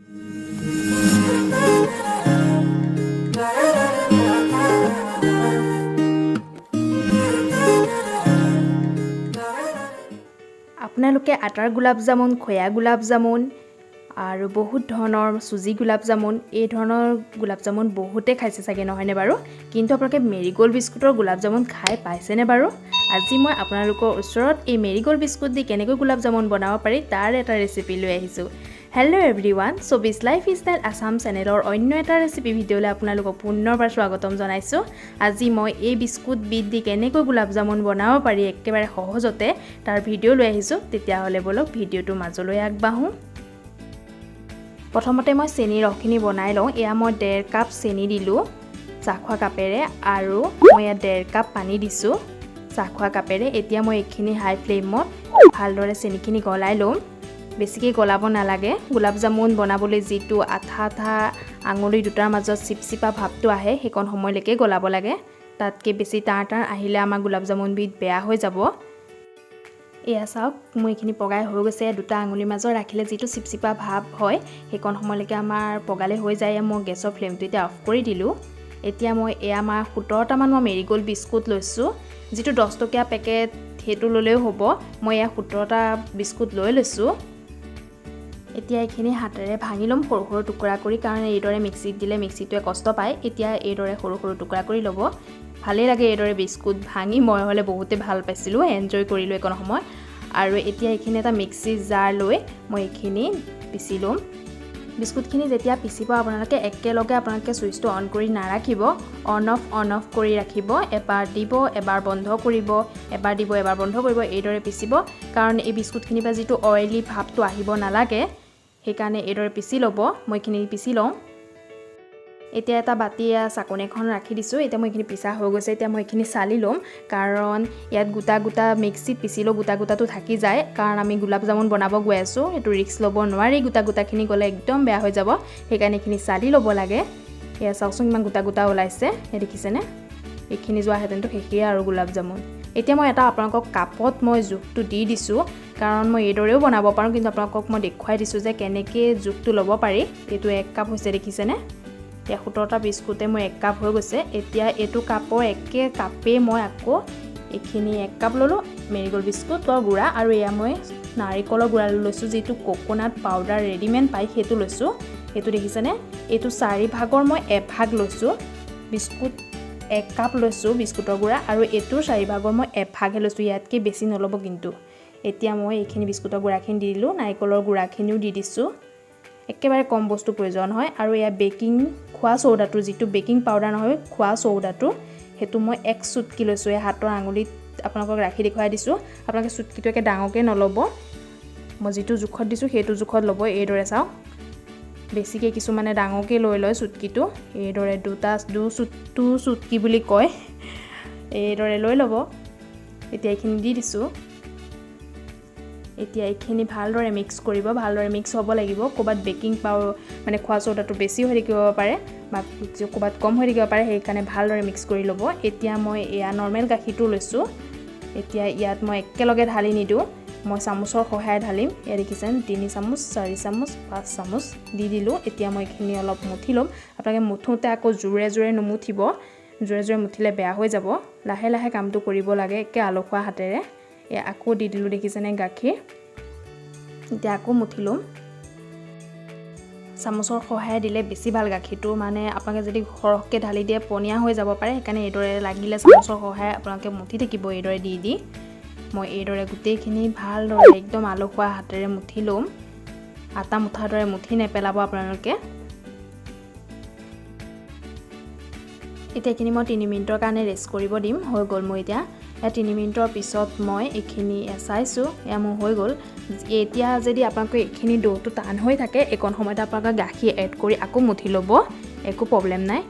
আপোনালোকে আটাৰ গোলাপ জামুন, খয়া গোলাপ জামুন আৰু বহুত ধৰণৰ চুজি গোলাপ জামুন এই ধৰণৰ গোলাপ জামুন বহুতে খাইছে চাগে নহয়নে বাৰু কিন্তু আপোনালোকে মেৰিগোল্ড বিস্কুটৰ গোলাপ জামুন খাই পাইছেনে বাৰু আজি মই আপোনালোকৰ ওচৰত এই মেৰিগোল্ড বিস্কুট দি কেনেকৈ গোলাপ জামুন বনাব পাৰি তাৰ এটা ৰেচিপি লৈ আহিছোঁ হেল্ল' এভৰিৱান ছবিজ লাইফষ্টাইল আছাম চেনেলৰ অন্য এটা ৰেচিপি ভিডিঅ'লৈ আপোনালোকক পুনৰবাৰ স্বাগতম জনাইছোঁ আজি মই এই বিস্কুট বিধ দি কেনেকৈ গোলাপ জামুন বনাব পাৰি একেবাৰে সহজতে তাৰ ভিডিঅ' লৈ আহিছোঁ তেতিয়াহ'লে বলক ভিডিঅ'টো মাজলৈ আগবাঢ়োঁ প্ৰথমতে মই চেনিৰ ৰসখিনি বনাই লওঁ এয়া মই 1.5 কাপ চেনি দিলোঁ চাহখোৱা কাপেৰে আৰু মই ইয়াত 1.5 কাপ পানী দিছোঁ চাহখোৱা কাপেৰে এতিয়া মই এইখিনি হাই ফ্লেমত ভালদৰে চেনিখিনি গলাই লওঁ বেছিকৈ গলাব নালাগে গোলাপ জামুন বনাবলৈ যিটো আঠা আঠা আঙুলি দুটাৰ মাজত চিপচিপা ভাৱটো আহে সেইকণ সময়লৈকে গলাব লাগে তাতকৈ বেছি টাৰ টাৰ আহিলে আমাৰ গোলাপ জামুনবিধ বেয়া হৈ যাব এয়া চাওক মই এইখিনি পগাই হৈ গৈছে দুটা আঙুলিৰ মাজত ৰাখিলে যিটো চিপচিপা ভাৱ হয় সেইকণ সময়লৈকে আমাৰ পগালে হৈ যায় মই গেছৰ ফ্লেমটো এতিয়া অফ কৰি দিলোঁ এতিয়া মই এয়া আমাৰ 17টামান মই মেৰিগোল্ড বিস্কুট লৈছোঁ যিটো 10 টকীয়া পেকেট সেইটো ল'লেও হ'ব মই এয়া 17টা বিস্কুট লৈ লৈছোঁ এতিয়া এইখিনি হাতেৰে ভাঙি ল'ম সৰু সৰু টুকুৰা কৰি কাৰণ এইদৰে মিক্সিত দিলে মিক্সিটোৱে কষ্ট পায় এতিয়া এইদৰে সৰু সৰু টুকুৰা কৰি ল'ব ভালেই লাগে এইদৰে বিস্কুট ভাঙি মই হ'লে বহুতে ভাল পাইছিলোঁ এনজয় কৰিলোঁ একণ সময় আৰু এতিয়া এইখিনি এটা মিক্সি জাৰ লৈ মই এইখিনি পিচি ল'ম বিস্কুটখিনি যেতিয়া পিচিব আপোনালোকে একেলগে আপোনালোকে চুইচটো অন কৰি নাৰাখিব অন অফ কৰি ৰাখিব এবাৰ দিব এবাৰ বন্ধ কৰিব এবাৰ দিব এবাৰ বন্ধ কৰিব এইদৰে পিচিব কাৰণ এই বিস্কুটখিনিৰ পৰা যিটো অইলি ভাৱটো আহিব নালাগে সেইকাৰণে এইদৰে পিচি ল'ব মই এইখিনি পিচি লওঁ এতিয়া এটা বাতি চাকনি এখন ৰাখি দিছোঁ এতিয়া মই এইখিনি পিচা হৈ গৈছে এতিয়া মই এইখিনি চালি ল'ম কাৰণ ইয়াত গোটা গোটা মিক্সিত পিচিলেও গোটা গোটাটো থাকি যায় কাৰণ আমি গোলাপ জামুন বনাব গৈ আছোঁ সেইটো ৰিস্ক ল'ব নোৱাৰি গোটা গোটাখিনি গ'লে একদম বেয়া হৈ যাব সেইকাৰণে এইখিনি চালি ল'ব লাগে এয়া চাওকচোন ইমান গোটা গোটা ওলাইছে এই দেখিছেনে এইখিনি যোৱা হেঁতেনটো শেষেই আৰু গোলাপ জামুন এতিয়া মই এটা আপোনালোকক কাপত মই জোখটো দি দিছোঁ কাৰণ মই এইদৰেও বনাব পাৰোঁ কিন্তু আপোনালোকক মই দেখুৱাই দিছোঁ যে কেনেকৈ জোখটো ল'ব পাৰি এইটো 1 কাপ হৈছে দেখিছেনে এতিয়া 17টা বিস্কুটে মই 1 কাপ হৈ গৈছে এতিয়া এইটো কাপৰ একে কাপে মই আকৌ এইখিনি 1 কাপ ল'লোঁ মেৰিগোল্ড বিস্কুটৰ গুড়া আৰু এয়া মই নাৰিকলৰ গুড়া লৈছোঁ যিটো কোকোনাট পাউডাৰ ৰেডিমেড পাই সেইটো লৈছোঁ সেইটো দেখিছেনে এইটো 4 ভাগৰ মই 1 ভাগ লৈছোঁ বিস্কুট 1 কাপ লৈছোঁ বিস্কুটৰ গুড়া আৰু এইটো 4 ভাগৰ মই 1 ভাগহে লৈছোঁ ইয়াতকৈ বেছি নল'ব কিন্তু এতিয়া মই এইখিনি বিস্কুটৰ গুড়াখিনি দি দিলোঁ নাৰিকলৰ গুড়াখিনিও দি দিছোঁ একেবাৰে কম বস্তু প্ৰয়োজন হয় আৰু এয়া বেকিং খোৱা চৌদাটো যিটো বেকিং পাউডাৰ নহয় খোৱা চৌদাটো সেইটো মই 1 চুটকি লৈছোঁ এই হাতৰ আঙুলিত আপোনালোকক ৰাখি দেখুৱাই দিছোঁ আপোনালোকে চুটকিটো একে ডাঙৰকৈ নল'ব মই যিটো জোখত দিছোঁ সেইটো জোখত ল'ব এইদৰে চাওক বেছিকৈ কিছুমানে ডাঙৰকৈ লৈ লয় চুটকিটো এইদৰে দুটা চুটকি বুলি কয় এইদৰে লৈ ল'ব এতিয়া এইখিনি দি দিছোঁ এতিয়া এইখিনি ভালদৰে মিক্স কৰিব ভালদৰে মিক্স হ'ব লাগিব ক'ৰবাত বেকিং পাউডাৰ মানে খোৱা চৌদাটো বেছি হৈ থাকিব পাৰে বা ক'ৰবাত কম হৈ থাকিব পাৰে সেইকাৰণে ভালদৰে মিক্স কৰি ল'ব এতিয়া মই এয়া নৰ্মেল গাখীৰটো লৈছোঁ এতিয়া ইয়াত মই একেলগে ঢালি নিদিওঁ মই চামুচৰ সহায়ত ঢালিম এয়া দেখিছেন 3 চামুচ 4 চামুচ 5 চামুচ দি দিলোঁ এতিয়া মই এইখিনি অলপ মুঠি ল'ম আপোনালোকে মুঠোতে আকৌ জোৰে জোৰে নুমুঠিব জোৰে জোৰে মুঠিলে বেয়া হৈ যাব লাহে লাহে কামটো কৰিব লাগে একে আলসুৱা হাতেৰে এয়া আকৌ দি দিলোঁ দেখিছেনে গাখীৰ এতিয়া আকৌ মুঠি ল'ম চামুচৰ সহায় দিলে বেছি ভাল গাখীৰটো মানে আপোনালোকে যদি সৰহকৈ ঢালি দিয়ে পনীয়া হৈ যাব পাৰে সেইকাৰণে এইদৰে লাগিলে চামুচৰ সহায় আপোনালোকে মুঠি থাকিব এইদৰে দি মই এইদৰে গোটেইখিনি ভালদৰে একদম আলসুৱা হাতেৰে মুঠি ল'ম আটা মুঠাৰ দৰে মুঠি নেপেলাব আপোনালোকে এতিয়া এইখিনি মই 3 মিনিটৰ কাৰণে ৰেষ্ট কৰিব দিম হৈ গ'ল মই এতিয়া 3 মিনিটৰ পিছত মই এইখিনি চাইছোঁ এয়া মোৰ হৈ গ'ল এতিয়া যদি আপোনালোকে এইখিনি ডোটো টান হৈ থাকে একণ সময়ত আপোনালোকে গাখীৰ এড কৰি আকৌ মুঠি ল'ব একো প্ৰব্লেম নাই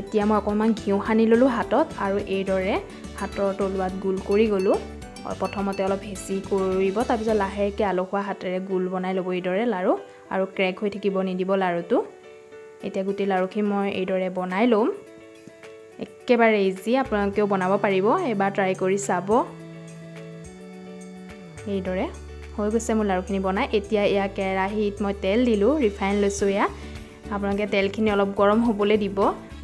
এতিয়া মই অকণমান ঘিউ সানি ল'লোঁ হাতত আৰু এইদৰে হাতৰ তলুৱাত গোল কৰি গ'লোঁ প্ৰথমতে অলপ হেঁচি কৰিব তাৰপিছত লাহেকৈ আলসুৱা হাতেৰে গোল বনাই ল'ব এইদৰে লাৰু আৰু ক্ৰেক হৈ থাকিব নিদিব লাৰুটো এতিয়া গোটেই লাৰুখিনি মই এইদৰে বনাই ল'ম একেবাৰে ইজি আপোনালোকেও বনাব পাৰিব এবাৰ ট্ৰাই কৰি চাব এইদৰে হৈ গৈছে মোৰ লাৰুখিনি বনাই এতিয়া এয়া কেৰাহীত মই তেল দিলোঁ ৰিফাইন লৈছোঁ এয়া আপোনালোকে তেলখিনি অলপ গৰম হ'বলৈ দিব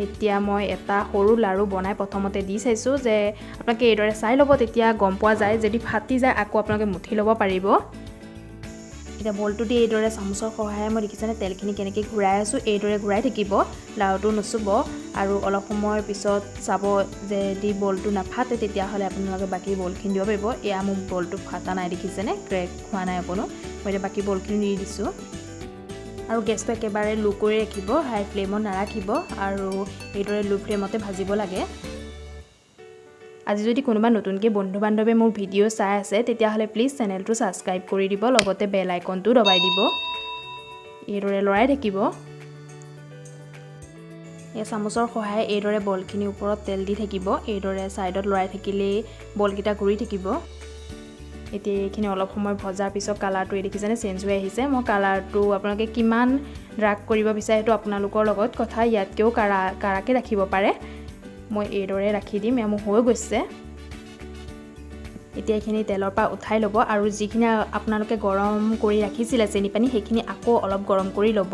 এতিয়া মই এটা সৰু লাৰু বনাই প্ৰথমতে দি চাইছোঁ যে আপোনালোকে এইদৰে চাই ল'ব তেতিয়া গম পোৱা যায় যদি ফাটি যায় আকৌ আপোনালোকে মুঠি ল'ব পাৰিব এতিয়া বলটো দি এইদৰে চামুচৰ সহায়ে মই দেখিছেনে তেলখিনি কেনেকৈ ঘূৰাই আছোঁ এইদৰে ঘূৰাই থাকিব লাৰুটো নুচুব আৰু অলপ সময়ৰ পিছত চাব যে দি বলটো নাফাটে তেতিয়াহ'লে আপোনালোকে বাকী বলখিনি দিব পাৰিব এয়া মোৰ বলটো ফাটা নাই দেখিছেনে ক্ৰেক হোৱা নাই অকণো মই এতিয়া বাকী বলখিনি দি দিছোঁ আৰু গেছটো একেবাৰে লো কৰি ৰাখিব হাই ফ্লেমত নাৰাখিব আৰু এইদৰে লো ফ্লেমতে ভাজিব লাগে আজি যদি কোনোবা নতুনকৈ বন্ধু বান্ধৱে মোৰ ভিডিঅ' চাই আছে তেতিয়াহ'লে প্লিজ চেনেলটো ছাবস্ক্ৰাইব কৰি দিব লগতে বেল আইকনটো দবাই দিব এইদৰে লৰাই থাকিব এই চামুচৰ সহায়ে এইদৰে বলখিনিৰ ওপৰত তেল দি থাকিব এইদৰে ছাইডত লৰাই থাকিলেই বলকেইটা ঘূৰি থাকিব এতিয়া এইখিনি অলপ সময় ভজাৰ পিছত কালাৰটো দেখিছেনে চেঞ্জ হৈ আহিছে মই কালাৰটো আপোনালোকে কিমান ডাৰ্ক কৰিব বিচাৰে সেইটো আপোনালোকৰ লগত কথা ইয়াতকৈও কাৰাকৈ ৰাখিব পাৰে মই এইদৰে ৰাখি দিম এয়া মোৰ হৈ গৈছে এতিয়া এইখিনি তেলৰ পৰা উঠাই ল'ব আৰু যিখিনি আপোনালোকে গৰম কৰি ৰাখিছিলে চেনি পানী সেইখিনি আকৌ অলপ গৰম কৰি ল'ব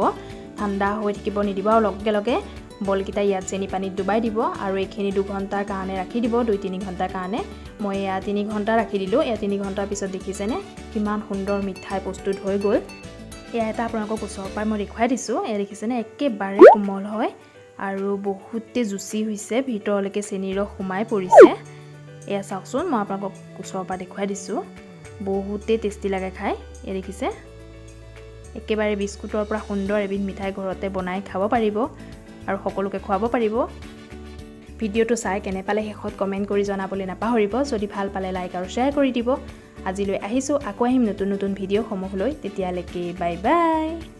ঠাণ্ডা হৈ থাকিব নিদিব আৰু লগে লগে বলকেইটা ইয়াত চেনি পানীত ডুবাই দিব আৰু এইখিনি 2 ঘণ্টাৰ কাৰণে ৰাখি দিব 2-3 ঘণ্টাৰ কাৰণে মই এয়া 3 ঘণ্টা ৰাখি দিলোঁ এয়া 3 ঘণ্টাৰ পিছত দেখিছেনে কিমান সুন্দৰ মিঠাই প্ৰস্তুত হৈ গ'ল এয়া এটা আপোনালোকক ওচৰৰ পৰা মই দেখুৱাই দিছোঁ এয়া দেখিছেনে একেবাৰে কোমল হয় আৰু বহুতে জুচি হৈছে ভিতৰলৈকে চেনিৰ ৰস সোমাই পৰিছে এয়া চাওকচোন মই আপোনালোকক ওচৰৰ পৰা দেখুৱাই দিছোঁ বহুতে টেষ্টি লাগে খাই এয়া দেখিছে একেবাৰে বিস্কুটৰ পৰা সুন্দৰ এবিধ মিঠাই ঘৰতে বনাই খাব পাৰিব আৰু সকলোকে খুৱাব পাৰিব ভিডিঅ'টো চাই কেনে পালে শেষত কমেণ্ট কৰি জনাবলৈ নাপাহৰিব যদি ভাল পালে লাইক আৰু শ্বেয়াৰ কৰি দিব আজিলৈ আহিছোঁ আকৌ আহিম নতুন নতুন ভিডিঅ'সমূহ লৈ তেতিয়ালৈকে বাই বাই